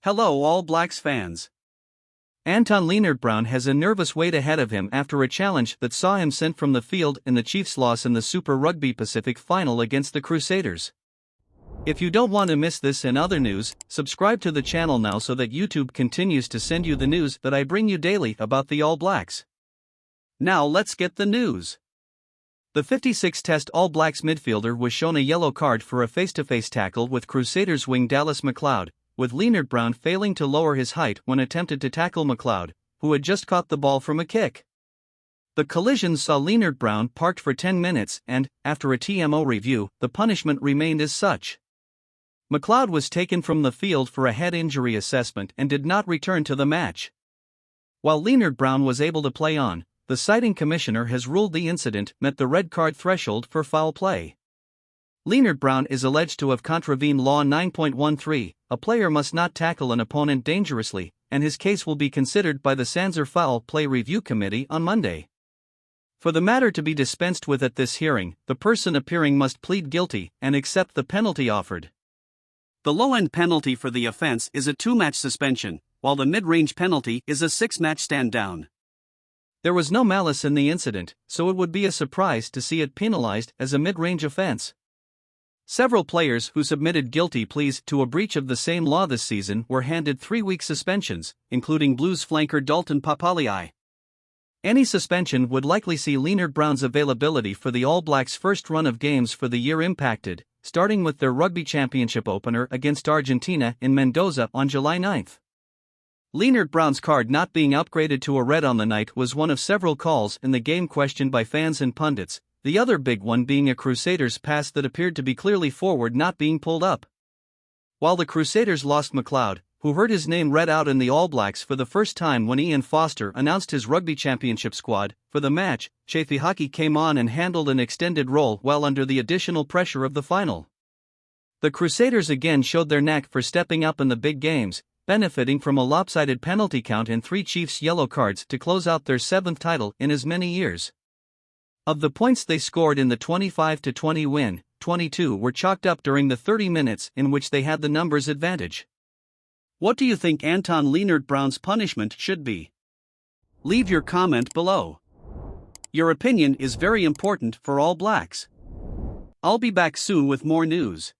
Hello All Blacks fans. Anton Lienert-Brown has a nervous wait ahead of him after a challenge that saw him sent from the field in the Chiefs' loss in the Super Rugby Pacific Final against the Crusaders. If you don't want to miss this and other news, subscribe to the channel now so that YouTube continues to send you the news that I bring you daily about the All Blacks. Now let's get the news. The 56-test All Blacks midfielder was shown a yellow card for a face-to-face tackle with Crusaders wing Dallas McLeod, with Lienert-Brown failing to lower his height when attempted to tackle McLeod, who had just caught the ball from a kick. The collision saw Lienert-Brown parked for 10 minutes and, after a TMO review, the punishment remained as such. McLeod was taken from the field for a head injury assessment and did not return to the match. While Lienert-Brown was able to play on, the citing commissioner has ruled the incident met the red card threshold for foul play. Lienert-Brown is alleged to have contravened Law 9.13, a player must not tackle an opponent dangerously, and his case will be considered by the Sanzer Foul Play Review Committee on Monday. For the matter to be dispensed with at this hearing, the person appearing must plead guilty and accept the penalty offered. The low-end penalty for the offense is a 2-match suspension, while the mid-range penalty is a 6-match stand-down. There was no malice in the incident, so it would be a surprise to see it penalized as a mid-range offense. Several players who submitted guilty pleas to a breach of the same law this season were handed 3-week suspensions, including Blues flanker Dalton Papali'i. Any suspension would likely see Lienert-Brown's availability for the All Blacks' first run of games for the year impacted, starting with their Rugby Championship opener against Argentina in Mendoza on July 9. Lienert-Brown's card not being upgraded to a red on the night was one of several calls in the game questioned by fans and pundits, the other big one being a Crusaders pass that appeared to be clearly forward not being pulled up. While the Crusaders lost McLeod, who heard his name read out in the All Blacks for the first time when Ian Foster announced his Rugby Championship squad, for the match, Chafihaki came on and handled an extended role well under the additional pressure of the final. The Crusaders again showed their knack for stepping up in the big games, benefiting from a lopsided penalty count and 3 Chiefs yellow cards to close out their 7th title in as many years. Of the points they scored in the 25-20 win, 22 were chalked up during the 30 minutes in which they had the numbers advantage. What do you think Anton Lienert-Brown's punishment should be? Leave your comment below. Your opinion is very important for All Blacks. I'll be back soon with more news.